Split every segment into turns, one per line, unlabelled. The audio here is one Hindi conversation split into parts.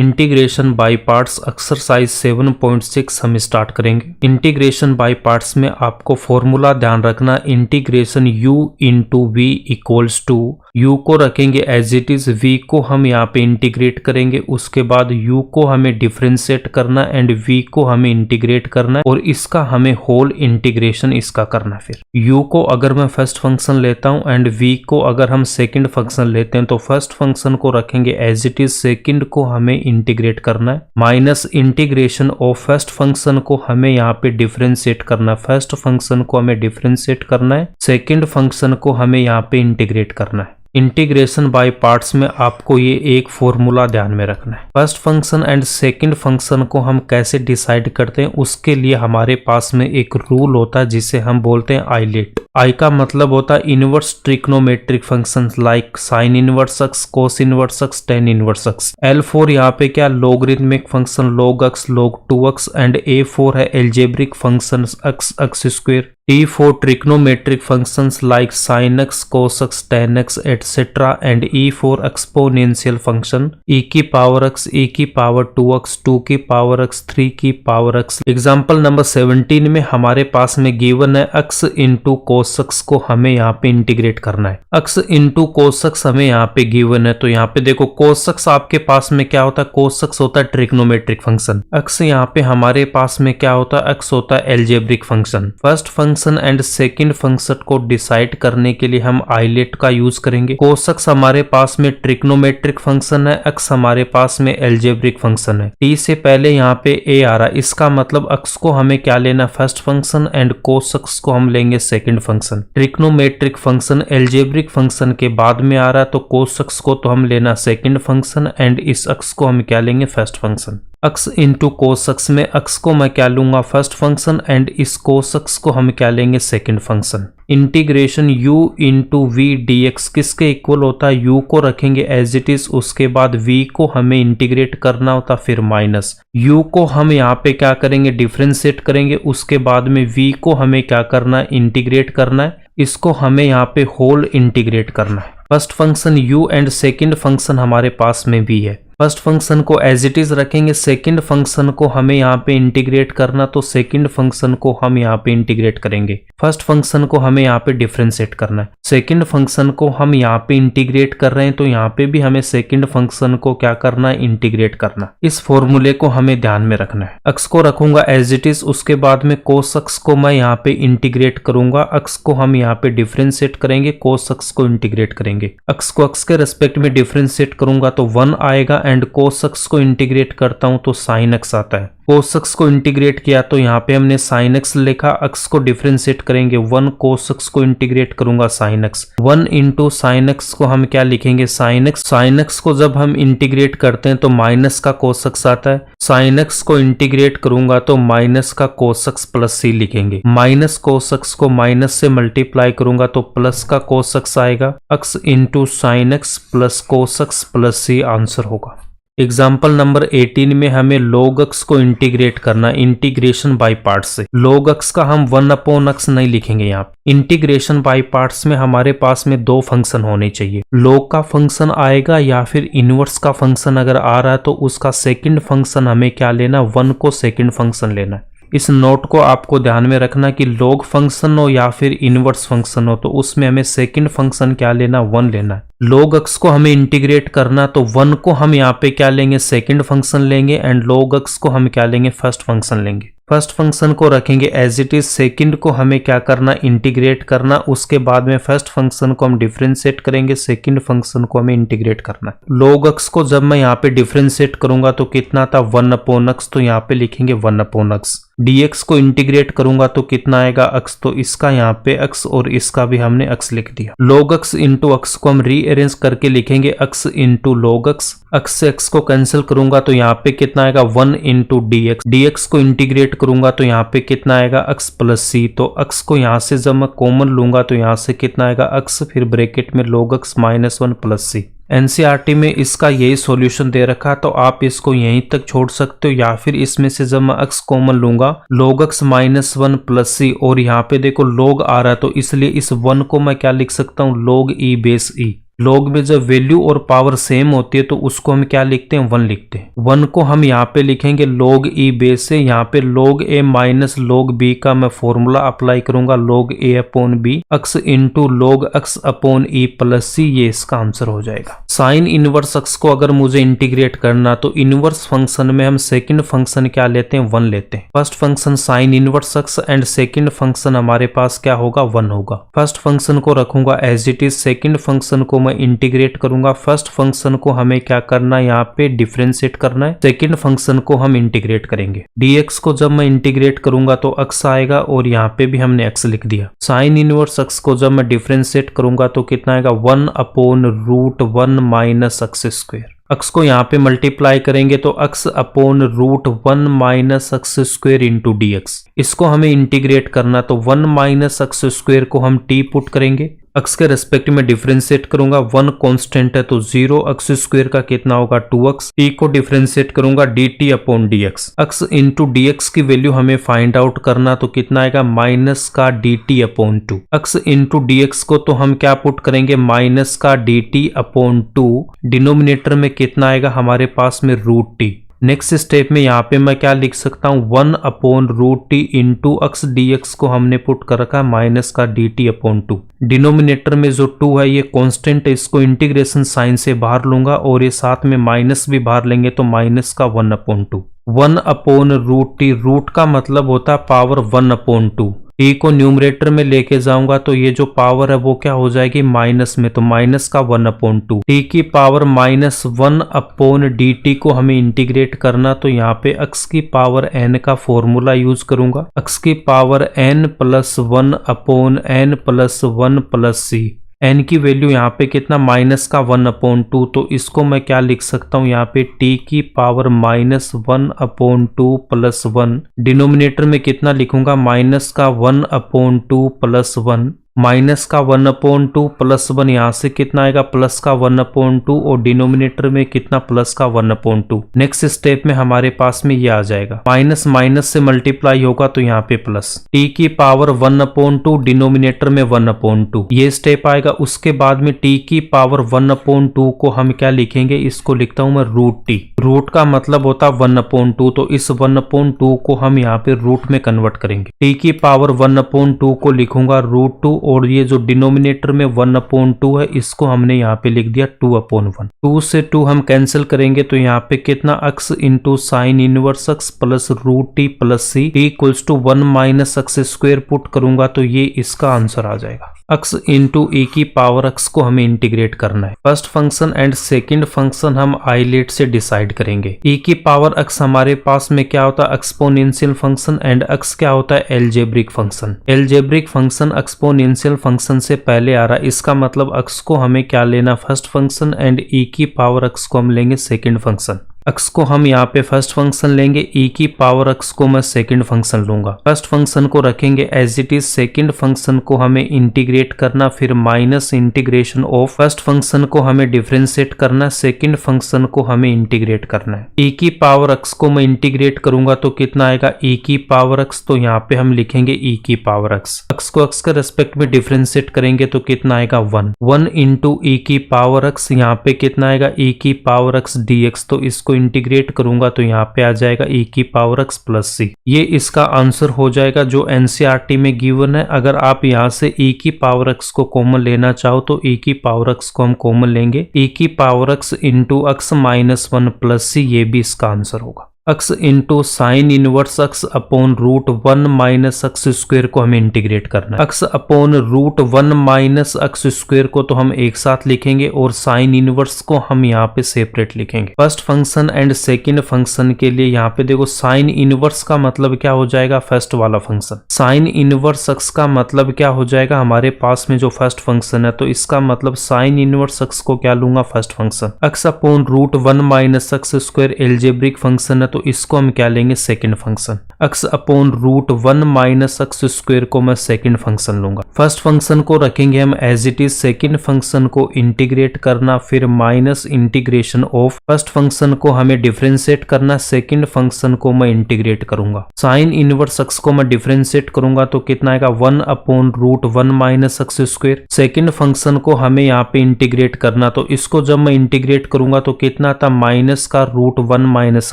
इंटीग्रेशन बाय पार्ट्स एक्सरसाइज 7.6 हम स्टार्ट करेंगे। इंटीग्रेशन बाय पार्ट्स में आपको फॉर्मूला ध्यान रखना, integration u into v equals to u को रखेंगे एज इट इज, v को हम यहाँ पे इंटीग्रेट करेंगे, उसके बाद u को हमें डिफरेंशिएट करना एंड v को हमें इंटीग्रेट करना है और इसका हमें होल इंटीग्रेशन इसका करना है। फिर u को अगर मैं फर्स्ट फंक्शन लेता हूँ एंड v को अगर हम सेकंड फंक्शन लेते हैं तो फर्स्ट फंक्शन को रखेंगे एज इट इज, सेकंड को हमें इंटीग्रेट करना है, minus integration of first function को हमें यहाँ पे डिफरेंशिएट करना है, फर्स्ट फंक्शन को हमें डिफरेंशिएट करना है, सेकंड फंक्शन को हमें यहाँ पे इंटीग्रेट करना है। इंटीग्रेशन बाय पार्ट्स में आपको ये एक फॉर्मूला ध्यान में रखना है। First function and second function को हम कैसे डिसाइड करते हैं, उसके लिए हमारे पास में एक रूल होता है जिसे हम बोलते हैं आइलेट। आई का मतलब होता है inverse trigonometric functions like sign inverse x, cos inverse x, tan inverse x. L4 यहाँ पे क्या logarithmic function log x, log 2x and A4 है algebraic function x, x square. T4 trigonometric functions like sin x, cos x, tan x etcetera and E4 exponential function e की पावर x, e की पावर 2x, 2 की पावर x, 3 की पावर x। एग्जांपल नंबर 17 में हमारे पास में गिवन है x इंटू cos x को हमें यहाँ पे इंटीग्रेट करना है। x इंटू cos x हमें यहाँ पे गिवन है, तो यहाँ पे देखो cos x आपके पास में क्या होता है, cos x होता है ट्रिग्नोमेट्रिक फंक्शन, x यहाँ पे हमारे पास में क्या होता है, x होता है algebraic function. First function and second function को डिसाइड करने के लिए हम आइलेट का यूज करेंगे। cos x हमारे पास में ट्रिग्नोमेट्रिक फंक्शन है, x हमारे पास में एल्जेब्रिक फंक्शन है, t से पहले यहाँ पे a आ रहा है, इसका मतलब x को हमें क्या लेना, first function and cos x को हम लेंगे second function. Trigonometric function algebraic function के बाद में आ रहा है, तो cos x को तो हम लेना सेकंड फंक्शन एंड इस x को हम क्या लेंगे, first function. x into cos x में x को मैं क्या लूंगा, फर्स्ट फंक्शन एंड इस कोस एक्स को हम क्या लेंगे, second function. Integration u into v d x किसके इक्वल होता है, u को रखेंगे एज इट इज, उसके बाद v को हमें इंटीग्रेट करना होता, फिर माइनस u को हम यहाँ पे क्या करेंगे, डिफरेंशिएट करेंगे, उसके बाद में v को हमें क्या करना है, इंटीग्रेट करना है, इसको हमें यहाँ पे होल इंटीग्रेट करना है। First function u and second function हमारे पास में v है, फर्स्ट फंक्शन को एज इट इज रखेंगे, सेकंड फंक्शन को हमें यहाँ पे इंटीग्रेट करना, तो सेकंड फंक्शन को हम यहाँ पे इंटीग्रेट करेंगे, फर्स्ट फंक्शन को हमें यहाँ पे डिफरेंशिएट करना है, सेकंड फंक्शन को हम यहाँ पे इंटीग्रेट कर रहे हैं, तो यहाँ पे भी हमें सेकंड फंक्शन को क्या करना है, इंटीग्रेट करना। इस फॉर्मूले को हमें ध्यान में रखना है। x को रखूंगा एज इट इज, उसके बाद में cos x को मैं यहाँ पे इंटीग्रेट करूंगा, x को हम यहाँ पे डिफरेंशिएट करेंगे, cos x को इंटीग्रेट करेंगे, x को x के रेस्पेक्ट में डिफरेंशिएट करूंगा तो 1 आएगा एंड cos x को इंटीग्रेट करता हूं तो sin x आता है। cos x को इंटीग्रेट किया तो यहाँ पे हमने sin x लिखा, x को डिफरेंशिएट करेंगे 1, cos x को इंटीग्रेट करूंगा sin x, 1 into sin x को हम क्या लिखेंगे, sin x। sin x को जब हम इंटीग्रेट करते हैं तो माइनस का cos x आता है, sin x को इंटीग्रेट करूंगा तो माइनस का cos x प्लस c लिखेंगे, माइनस cos x को माइनस से मल्टीप्लाई करूंगा तो प्लस का cos x आएगा, x into sin x plus cos x plus c answer होगा। एग्जाम्पल नंबर 18 में हमें log x को इंटीग्रेट करना, इंटीग्रेशन बाय पार्ट्स से। log x का हम 1/x नहीं लिखेंगे यहाँ पे। इंटीग्रेशन बाय पार्ट्स में हमारे पास में 2 फंक्शन होने चाहिए, log का फंक्शन आएगा या फिर इनवर्स का फंक्शन अगर आ रहा है तो उसका सेकंड फंक्शन हमें क्या लेना, 1 को सेकंड फंक्शन लेना है। इस नोट को आपको ध्यान में रखना कि log फंक्शन हो या फिर इनवर्स फंक्शन हो तो उसमें हमें सेकंड फंक्शन क्या लेना, 1 लेना है। log x को हमें इंटीग्रेट करना तो 1 को हम यहाँ पे क्या लेंगे, सेकंड फंक्शन लेंगे एंड log x को हम क्या लेंगे, फर्स्ट फंक्शन लेंगे। फर्स्ट फंक्शन को रखेंगे एज इट इज, सेकंड को हमें क्या करना, इंटीग्रेट करना, उसके बाद में फर्स्ट फंक्शन को हम डिफरेंशिएट करेंगे, सेकंड फंक्शन को हमें इंटीग्रेट करना। log x को जब मैं यहाँ पे डिफरेंशिएट करूंगा तो कितना था, 1/x, तो यहाँ पे लिखेंगे 1/x। dx को इंटीग्रेट करूंगा तो कितना आएगा, x, तो इसका यहाँ पे x और इसका भी हमने x लिख दिया। log x इंटू x को हम रीअरेंज करके लिखेंगे x into log x, x से x को कैंसिल करूंगा तो यहाँ पे कितना आएगा, 1 इंटू dx, dx को इंटीग्रेट करूंगा तो यहाँ पे कितना आएगा, x प्लस c, तो x को यहाँ से जब मैं कॉमन लूंगा तो यहाँ से कितना आएगा, x, फिर ब्रैकेट में log x -1 plus c। NCERT में इसका यही सॉल्यूशन दे रखा, तो आप इसको यहीं तक छोड़ सकते हो या फिर इसमें से जब मैं x कॉमन लूंगा log x -1 प्लस c, और यहाँ पे देखो log आ रहा है तो इसलिए इस 1 को मैं क्या लिख सकता हूँ, log e base e। Log में जब वैल्यू और पावर सेम होती है तो उसको हम क्या लिखते हैं, 1 लिखते हैं। 1 को हम यहाँ पे लिखेंगे log e बेस से, यहाँ पे log a minus log b का मैं फॉर्मूला अप्लाई करूंगा, log a upon b x into log x upon e plus c, ये इसका आंसर हो जाएगा। साइन इनवर्स x को अगर मुझे इंटीग्रेट करना तो इनवर्स फंक्शन में हम सेकंड फंक्शन क्या लेते हैं, 1 लेते हैं। First function sine inverse x and second function हमारे पास क्या होगा, 1 होगा। फर्स्ट फंक्शन को रखूंगा as it is, second function को मैं इंटीग्रेट करूंगा। फर्स्ट फंक्शन को हमें क्या करना है, यहाँ पे डिफरेंशिएट करना है, सेकंड फंक्शन को हम इंटीग्रेट करेंगे। dx को जब मैं इंटीग्रेट करूंगा तो x आएगा और यहाँ पे भी हमने x लिख दिया। साइन इनवर्स x को जब मैं डिफरेंशिएट करूंगा तो कितना आएगा, 1 upon root 1 minus x square. x को यहाँ पे मल्टीप्लाई करेंगे तो x upon root 1 minus x square into d x. इसको हमें इंटीग्रेट करना तो 1 माइनस एक्स स्क्वायर को हम t पुट करेंगे, x के रेस्पेक्ट में डिफरेंशिएट करूंगा, 1 कांस्टेंट है तो 0 एक्स स्क्वायर का कितना होगा 2x, t को डिफरेंशिएट करूंगा dt upon dx। x into dx की वैल्यू हमें फाइंड आउट करना तो कितना आएगा, माइनस का dt upon 2। x into dx को तो हम क्या पुट करेंगे, माइनस का dt अपॉन 2, डिनोमिनेटर में कितना आएगा हमारे पास में रूट t। नेक्स्ट स्टेप में यहाँ पे मैं क्या लिख सकता हूँ, 1 upon root t into x d x को हमने पुट कर रखा है माइनस का डी टी अपॉन 2। डिनोमिनेटर में जो 2 है ये कांस्टेंट है, इसको इंटीग्रेशन साइन से बाहर लूंगा और ये साथ में माइनस भी बाहर लेंगे तो माइनस का 1 upon 2। 1 upon root t, root का मतलब होता है पावर 1 अपॉन 2। टी को न्यूमरेटर में लेके जाऊंगा तो ये जो पावर है वो क्या हो जाएगी, माइनस में, तो माइनस का 1 अपॉन 2। टी की power minus 1 upon D T को हमें इंटीग्रेट करना तो यहाँ पे x की पावर n का फॉर्मूला यूज करूंगा, x की power n plus 1 upon n plus 1 plus c। n की वैल्यू यहाँ पे कितना, माइनस का 1 अपॉन 2, तो इसको मैं क्या लिख सकता हूँ यहाँ पे t की power minus 1 upon 2 plus 1। Denominator में कितना लिखूंगा, माइनस का 1 अपॉन 2 प्लस 1, माइनस का 1 अपॉन 2 प्लस 1, यहाँ से कितना आएगा प्लस का 1 अपॉन 2 और डिनोमिनेटर में कितना, प्लस का 1 अपॉन 2। नेक्स्ट स्टेप में हमारे पास में ये आ जाएगा, माइनस माइनस से मल्टीप्लाई होगा तो यहाँ पे प्लस, t की पावर 1 अपॉन 2, डिनोमिनेटर में 1 अपॉन 2, ये स्टेप आएगा। उसके बाद में t की पावर 1 अपॉन 2 को हम क्या लिखेंगे, इसको लिखता हूं मैं रूट t। रूट का मतलब होता है 1 अपॉन 2, तो इस 1 अपॉन 2 को हम यहाँ पे रूट में कन्वर्ट करेंगे। t की पावर 1 अपॉन 2 को लिखूंगा रूट 2 और ये जो डिनोमिनेटर में 1 अपॉन 2 है इसको हमने यहाँ पे लिख दिया 2 अपॉन 1। 2 से 2 हम कैंसिल करेंगे तो यहाँ पे कितना, x into sine inverse x plus root t plus C, t equals to 1 minus x square put करूंगा तो ये इसका आंसर आ जाएगा। x इंटू e की पावर x को हमें इंटीग्रेट करना है। First function and second function हम आइलेट से डिसाइड करेंगे। e की पावर x हमारे पास में क्या होता है, एक्सपोनेंशियल फंक्शन, एंड x क्या होता है, algebraic function. Algebraic function exponential function से पहले आ रहा है, इसका मतलब x को हमें क्या लेना, फर्स्ट फंक्शन, एंड e की पावर x को हम लेंगे सेकेंड फंक्शन। x को हम यहाँ पे फर्स्ट फंक्शन लेंगे, e की पावर x को मैं सेकंड फंक्शन लूंगा। फर्स्ट फंक्शन को रखेंगे as it is, second function को हमें इंटीग्रेट करना, फिर minus integration of first function को हमें डिफरेंशिएट करना, सेकंड फंक्शन को हमें इंटीग्रेट करना है। e की पावर x को मैं इंटीग्रेट करूंगा तो कितना आएगा, e की पावर x, तो यहाँ पे हम लिखेंगे e की पावर x। x को x के रेस्पेक्ट में डिफरेंशिएट करेंगे तो कितना आएगा 1 इंटू e की पावर x, यहाँ पे कितना आएगा e की पावर x dx, तो इसको इंटीग्रेट करूंगा तो यहाँ पे आ जाएगा e की पावर x प्लस सी। ये इसका आंसर हो जाएगा जो एनसीईआरटी में गिवन है। अगर आप यहाँ से e की पावर x को कॉमन लेना चाहो तो e की पावर x को हम कॉमन लेंगे, e की power x into x minus 1 plus C, ये भी इसका आंसर होगा। x into sine inverse x upon root 1 minus x square को हमें इंटीग्रेट करना है। x upon root 1 minus x square को तो हम एक साथ लिखेंगे और साइन इनवर्स को हम यहाँ पे सेपरेट लिखेंगे। First function and second function के लिए यहाँ पे देखो, साइन इनवर्स का मतलब क्या हो जाएगा, फर्स्ट वाला फंक्शन। साइन इनवर्स x का मतलब क्या हो जाएगा, हमारे पास में जो फर्स्ट फंक्शन है, तो इसका मतलब साइन इनवर्स x को क्या लूंगा, first function. x upon root 1 minus x square algebraic function है तो इसको हम क्या लेंगे, second function. x upon root 1 minus x square को मैं सेकंड फंक्शन लूंगा। फर्स्ट फंक्शन को रखेंगे हम as it is, second function को इंटीग्रेट करना, फिर minus integration of first function को हमें डिफरेंशिएट करना, सेकंड फंक्शन को मैं इंटीग्रेट करूंगा। साइन इनवर्स x को मैं डिफरेंशिएट करूंगा तो कितना आएगा, 1 upon root 1 minus x square. Second function को हमें यहाँ पे इंटीग्रेट करना, तो इसको जब मैं इंटीग्रेट करूंगा तो कितना था, माइनस का root 1 minus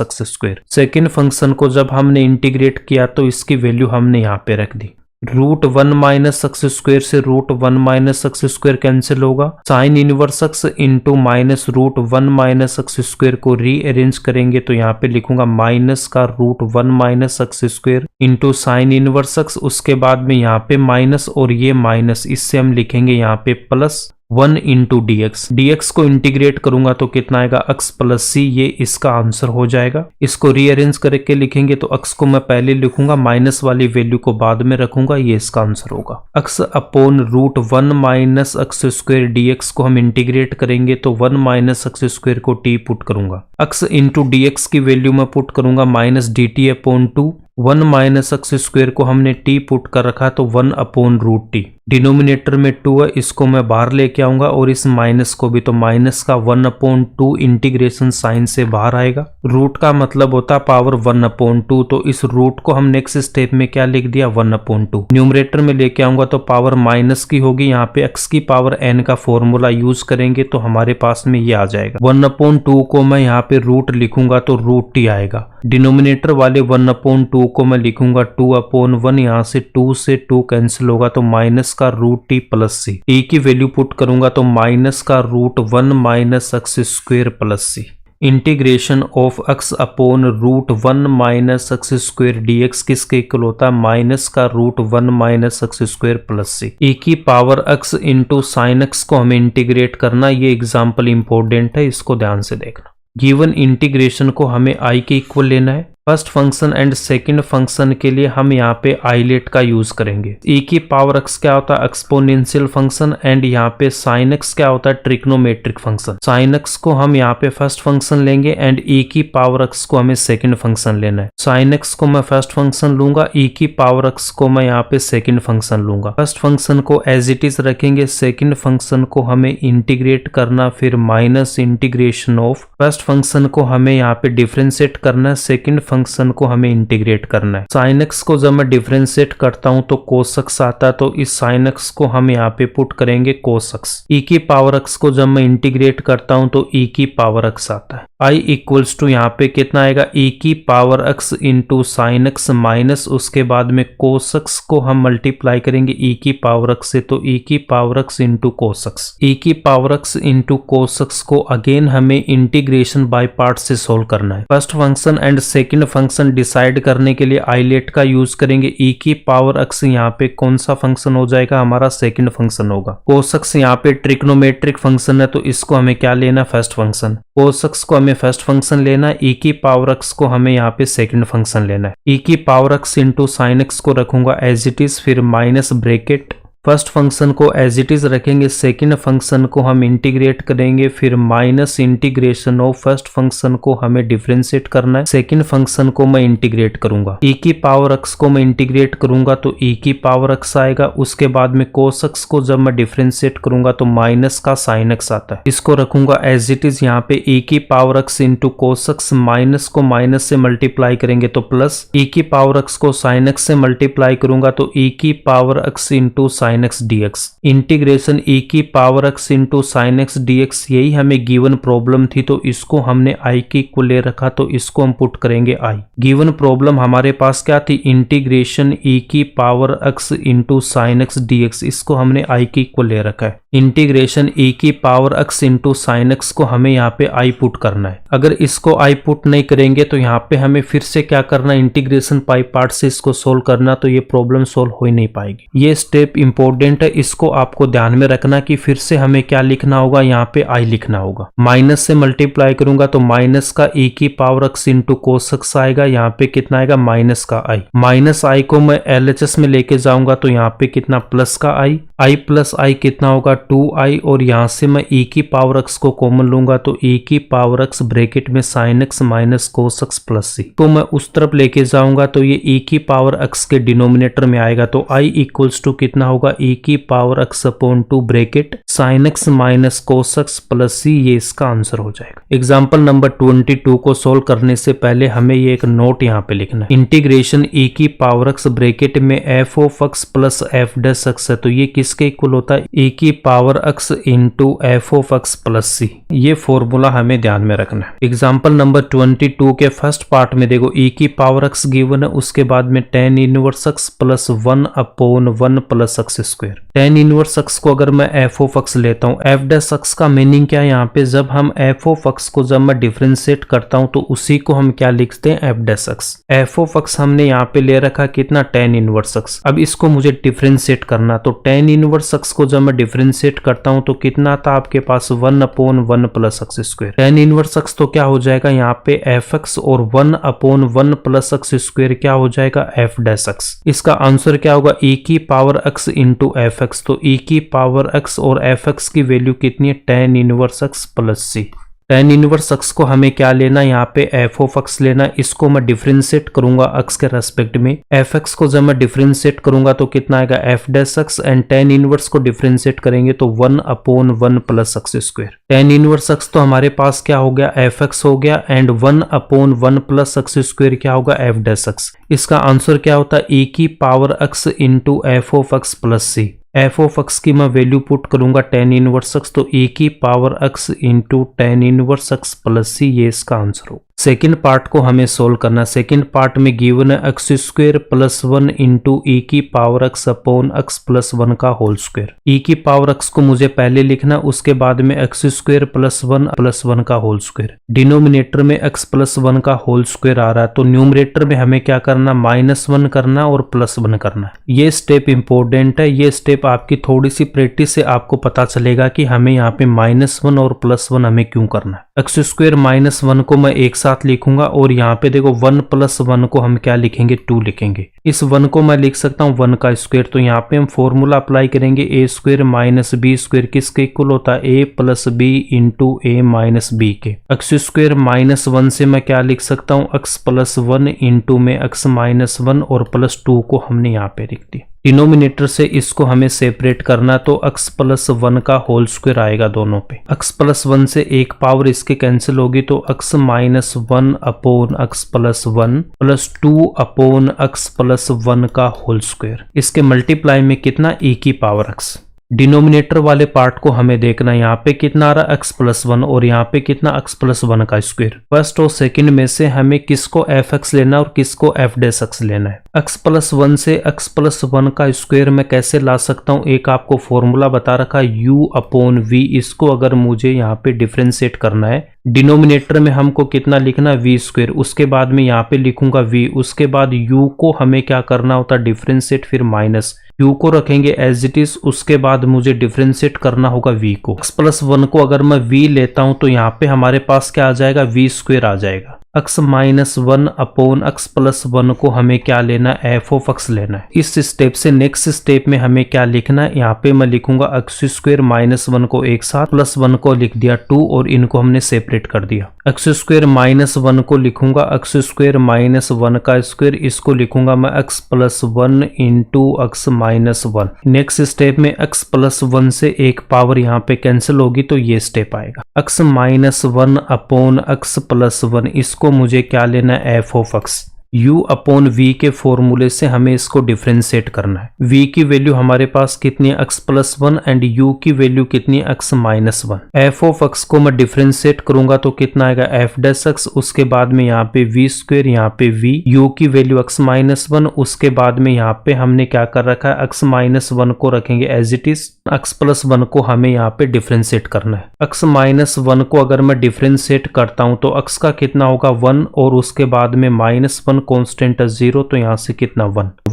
x square. Second function को जब हमने इंटीग्रेट किया तो इसकी वैल्यू हमने यहाँ पे रख दी। रूट 1 माइनस एक्स स्क्वायर से root 1 minus x square cancel होगा। Sine inverse x into minus root 1 minus x square को रीअरेंज करेंगे तो यहाँ पे लिखूंगा माइनस का root 1 minus x square into sine inverse x, उसके बाद में यहाँ पे माइनस और ये माइनस, इससे हम लिखेंगे यहाँ पे प्लस 1 इंटू dx को इंटीग्रेट करूंगा तो कितना आएगा, x प्लस सी, ये इसका आंसर हो जाएगा। इसको रीअरेंज करके लिखेंगे तो x को मैं पहले लिखूंगा, माइनस वाली वैल्यू को बाद में रखूंगा, ये इसका आंसर होगा। x upon root 1 minus x square dx को हम इंटीग्रेट करेंगे तो 1 माइनस एक्स स्क्वायर को t पुट करूंगा। x इंटू dx की वैल्यू मैं पुट करूंगा minus dt upon 2, 1 minus x square को हमने t पुट कर रखा तो 1 अपॉन रूट टी। डिनोमिनेटर में 2 है, इसको मैं बाहर लेके आऊंगा और इस माइनस को भी, तो माइनस का 1 अपॉन 2 इंटीग्रेशन साइन से बाहर आएगा। रूट का मतलब होता है पावर 1 अपॉन 2, तो इस रूट को हम नेक्स्ट स्टेप में क्या लिख दिया, 1 अपॉन 2। न्यूमरेटर में लेके आऊंगा तो पावर माइनस की होगी, यहाँ पे x की पावर n का फॉर्मूला यूज करेंगे तो हमारे पास में ये आ जाएगा। 1 अपॉन 2 को मैं यहाँ पे रूट लिखूंगा तो रूट टी आएगा। डिनोमिनेटर वाले 1 अपॉन 2 को मैं लिखूंगा 2 अपॉन 1, यहाँ से 2 से 2 कैंसिल होगा तो माइनस का रूट टी प्लस सी। टी की वैल्यू पुट करूंगा तो माइनस का root 1 minus x square plus C. Integration of x upon root 1 minus x square dx किसके इक्वल होता है, माइनस का root 1 minus x square plus C. e की power x into sine x को हमें इंटीग्रेट करना, ये एग्जाम्पल इंपॉर्टेंट है, इसको ध्यान से देखना। गिवन इंटीग्रेशन को हमें i के इक्वल लेना है। First function and second function के लिए हम यहाँ पे आइलेट का यूज करेंगे। e की पावर x क्या होता है, एक्सपोनेंशियल फंक्शन, एंड यहाँ पे साइन x क्या होता है, ट्रिग्नोमेट्रिक फंक्शन। साइन x को हम यहाँ पे फर्स्ट फंक्शन लेंगे एंड e की पावर x को हमें सेकंड फंक्शन लेना है। साइन x को मैं फर्स्ट फंक्शन लूंगा, e की पावर x को मैं यहाँ पे सेकंड फंक्शन लूंगा। फर्स्ट फंक्शन को एज इट इज रखेंगे, सेकंड फंक्शन को हमें इंटीग्रेट करना, फिर minus integration of first function को हमें यहाँ पे डिफरेंशिएट करना, सेकंड फंक्शन को हमें इंटीग्रेट करना है। साइन एक्स को जब मैं डिफरेंशिएट करता हूं तो कोस एक्स आता है, तो इस साइन एक्स को हम यहाँ पे पुट करेंगे कोस एक्स। ई की पावर एक्स को जब मैं इंटीग्रेट करता हूं तो ई की पावर एक्स आता है। आई इक्वल्स टू यहाँ पे कितना आएगा, ई की power x into sine x minus उसके बाद में कोस एक्स को हम मल्टीप्लाई करेंगे ई की पावर एक्स से, तो ई की power x into cos x. E की power x into cos x को अगेन हमें इंटीग्रेशन बाय पार्ट से सोल्व करना है। First function and second function decide करने के लिए आइलेट का यूज करेंगे। ई की पावर एक्स यहाँ पे कौन सा फंक्शन हो जाएगा, हमारा सेकंड फंक्शन होगा। कोस एक्स यहाँ पे ट्रिग्नोमेट्रिक फंक्शन है, तो इसको हमें क्या लेना, फर्स्ट फंक्शन। कोस एक्स को हमें फर्स्ट फंक्शन लेना है, ई की पावर एक्स को हमें यहाँ पे सेकंड फंक्शन लेना है। ई की power x into sine x को रखूंगा एज इट इज, फिर माइनस ब्रैकेट फर्स्ट फंक्शन को एज इट इज रखेंगे, सेकंड फंक्शन को हम इंटीग्रेट करेंगे, फिर minus integration of first function को हमें डिफरेंशिएट करना है, सेकंड फंक्शन को मैं इंटीग्रेट करूंगा। ई की पावर एक्स को मैं इंटीग्रेट करूंगा तो ई की पावर एक्स आएगा, उसके बाद में कोस एक्स को जब मैं डिफरेंशिएट करूंगा तो माइनस का साइन एक्स आता है। इसको रखूंगा एज इट इज, यहाँ पे ई की power x into cos x, minus को माइनस से मल्टीप्लाई करेंगे तो प्लस, ई की पावर एक्स को साइन एक्स से मल्टीप्लाई करूंगा तो ई की power x into sine x dx। Integration e की power x into sine x dx, यही हमें गिवन प्रॉब्लम थी, तो इसको हमने i के इक्वल ले रखा, तो इसको हम पुट करेंगे i। गिवन प्रॉब्लम हमारे पास क्या थी, इंटीग्रेशन e की power x into sine x dx, इसको हमने i के इक्वल ले रखा है। इंटीग्रेशन e की power x into sine x को हमें यहाँ पे i पुट करना है। अगर इसको i पुट नहीं करेंगे तो यहाँ पे हमें फिर से क्या करना, इंटीग्रेशन पाई पार्ट से इसको सोल्व करना, तो ये प्रॉब्लम सोल्व हो ही नहीं पाएगी। ये स्टेप इंपॉर्टेंट है, इसको आपको ध्यान में रखना कि फिर से हमें क्या लिखना होगा, यहाँ पे i लिखना होगा। माइनस से मल्टीप्लाई करूंगा तो माइनस का e की power x into cos x आएगा, यहाँ पे कितना आएगा, माइनस का i। माइनस i को मैं LHS में लेके जाऊंगा तो यहाँ पे कितना, प्लस का i। i प्लस आई कितना होगा 2i, और यहाँ से मैं e की पावर x को कॉमन लूंगा तो e की पावर x ब्रैकेट में sin x minus cos x plus c को मैं उस तरफ लेके जाऊंगा तो ये e की पावर x के डिनोमिनेटर में आएगा तो i इक्वल्स टू कितना होगा e की power x upon 2 bracket sin x minus cos x plus c, ये इसका आंसर हो जाएगा। एग्जाम्पल नंबर 22 को सोल्व करने से पहले हमें ये एक नोट यहाँ पे लिखना है। इंटीग्रेशन e की पावर x ब्रैकेट में f of x plus f dash x है तो ये किसके इक्वल होता है e की power x into f of x plus c। ये फॉर्मूला हमें ध्यान में रखना है। एग्जाम्पल नंबर 22 के फर्स्ट पार्ट में देखो e की पावर x गिवन है, उसके बाद में tan inverse x plus 1 upon 1 plus x square. tan inverse x को अगर मैं f ऑफ x लेता हूँ, f डैश x का मीनिंग क्या है यहाँ पे, जब हम f ऑफ x को जब मैं डिफरेंशिएट करता हूँ तो उसी को हम क्या लिखते हैं f dash x। f of x हमने यहाँ पे ले रखा कितना tan इनवर्स x। अब इसको मुझे डिफरेंशिएट करना तो tan इनवर्स x को जब मैं डिफरेंशिएट करता हूँ तो कितना था आपके पास 1 upon 1 plus x square. tan inverse x तो क्या हो जाएगा यहाँ पे fx और 1 अपॉन 1 प्लस x स्क्वायर क्या हो जाएगा f डैश x। इसका आंसर क्या होगा e की पावर x इंटू fx, तो e की पावर x और fx की वैल्यू कितनी है tan inverse x plus c। tan inverse x को हमें क्या लेना, यहाँ पे f ऑफ x लेना, इसको मैं डिफरेंशिएट करूंगा x के रेस्पेक्ट में। fx को जब मैं डिफरेंशिएट करूंगा तो कितना आएगा f dash x, and tan inverse को डिफरेंशिएट करेंगे तो 1 upon 1 plus x square. tan inverse x तो हमारे पास क्या हो गया fx हो गया, and 1 upon 1 plus x square क्या होगा f डैश x। इसका आंसर क्या होता है e की power x into f of x plus c। F of x की मैं वैल्यू पुट करूंगा tan इनवर्स x तो e की power x into tan inverse x plus c, ये इसका आंसर हो। सेकेंड पार्ट को हमें सोल्व करना। सेकेंड पार्ट में गिवन है x square plus 1 into e की power x upon x plus 1 का होल स्क्वायर। e की पावर x को मुझे पहले लिखना, उसके बाद में x स्क्वायर प्लस 1 प्लस 1 का होल स्क्वायर। डिनोमिनेटर में x प्लस 1 का होल स्क्वायर आ रहा है तो न्यूमरेटर में हमें क्या करना, -1 करना और +1 करना। ये स्टेप इंपॉर्टेंट है। ये स्टेप आपकी थोड़ी सी प्रैक्टिस से आपको पता चलेगा कि हमें यहाँ पे -1 और +1 हमें क्यों करना है। x स्क्वायर -1 को मैं एक साथ लिखूंगा और यहाँ पे देखो 1 प्लस 1 को हम क्या लिखेंगे, 2 लिखेंगे। इस 1 को मैं लिख सकता हूँ 1 का स्क्वायर, तो यहाँ पे हम फॉर्मूला अप्लाई करेंगे a square minus b square किसके इक्वल होता है a plus b into a minus b के। x स्क्वायर -1 से मैं क्या लिख सकता हूँ x प्लस 1 इंटू में x माइनस 1 और प्लस 2 को हमने यहाँ पे लिख दिया। डिनोमिनेटर से इसको हमें सेपरेट करना तो x प्लस 1 का होल स्क्वायर आएगा दोनों पे। x प्लस 1 से एक पावर इसके कैंसिल होगी तो x minus 1 upon x plus 1 plus 2 upon x plus 1 का होल स्क्वायर। इसके मल्टीप्लाई में कितना e की पावर x। डिनोमिनेटर वाले पार्ट को हमें देखना, यहाँ पे कितना आ रहा है x प्लस 1 और यहाँ पे कितना x प्लस 1 का स्क्वायर। फर्स्ट और सेकंड में से हमें किसको fx लेना और किसको f डैश x लेना है। x प्लस 1 से x प्लस 1 का स्क्वायर मैं कैसे ला सकता हूँ, एक आपको फॉर्मूला बता रखा u अपॉन v, इसको अगर मुझे यहाँ पे डिफरेंशिएट करना है, डिनोमिनेटर में हमको कितना लिखना v स्क्वायर, उसके बाद में यहाँ पे लिखूंगा v, उसके बाद u को हमें क्या करना होता है डिफरेंशिएट, फिर माइनस u को रखेंगे एज इट इज, उसके बाद मुझे डिफरेंशिएट करना होगा v को। x प्लस 1 को अगर मैं v लेता हूं तो यहाँ पे हमारे पास क्या आ जाएगा, v स्क्वायर आ जाएगा। x minus 1 upon x plus 1 को हमें क्या लेना है, f ऑफ x लेना है। इस स्टेप से नेक्स्ट स्टेप में हमें क्या लिखना है, यहाँ पे मैं लिखूंगा x स्क्वायर माइनस 1 को एक साथ, प्लस 1 को लिख दिया 2 और इनको हमने सेपरेट कर दिया। x स्क्वायर माइनस 1 को लिखूंगा x स्क्वायर माइनस 1 का स्क्वायर, इसको लिखूंगा मैं x plus 1 into x minus 1। Next step में x प्लस 1 से एक पावर यहाँ पे कैंसिल होगी तो ये स्टेप आएगा x minus 1 upon x plus 1, इसको मुझे क्या लेना है, f of x। u upon v के फॉर्मूले से हमें इसको डिफरेंशिएट करना है। v की वैल्यू हमारे पास कितनी है, x प्लस 1 एंड u की वैल्यू कितनी है, x minus 1। f of x को मैं डिफरेंशिएट करूंगा तो कितना आएगा, f डैश x, उसके बाद में यहाँ पे v स्क्वायर, यहाँ पे v, u की वैल्यू x माइनस 1, उसके बाद में यहाँ पे हमने क्या कर रखा है, x माइनस 1 को रखेंगे as it is, x plus 1 को हमें यहाँ पे डिफ्रेंशिएट करना है। x माइनस 1 को अगर मैं डिफ्रेंशिएट करता हूँ तो x का कितना होगा 1 और उसके बाद में -1 कांस्टेंट है 0, तो यहाँ से कितना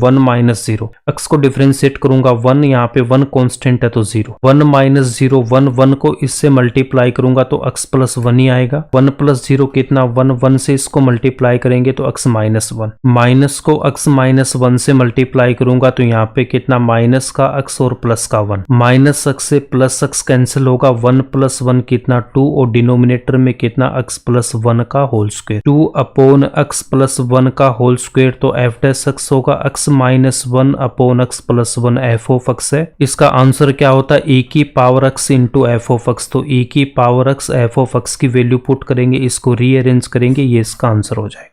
1 माइनस 0। x को डिफ्रेंशिएट करूंगा 1, यहाँ पे 1 कांस्टेंट है तो 0। 1 माइनस 0 1 को इससे मल्टीप्लाई करूंगा तो x प्लस 1 ही आएगा। 1 प्लस 0 कितना 1 से इसको मल्टीप्लाई करेंगे तो x माइनस 1। माइनस को x माइनस 1 से मल्टीप्लाई करूंगा तो यहाँ पे कितना माइनस का x और प्लस का 1। माइनस x से प्लस x कैंसिल होगा, 1 प्लस 1 कितना 2 और डिनोमिनेटर में कितना x प्लस 1 का whole square. 2 upon x plus 1 का होल स्क्वायर तो f डैश x होगा x minus 1 upon x plus 1 f of x है। इसका आंसर क्या होता है e की power x into f of x। तो e की power x f of x की वैल्यू पुट करेंगे, इसको रीअरेंज करेंगे, ये इसका आंसर हो जाएगा।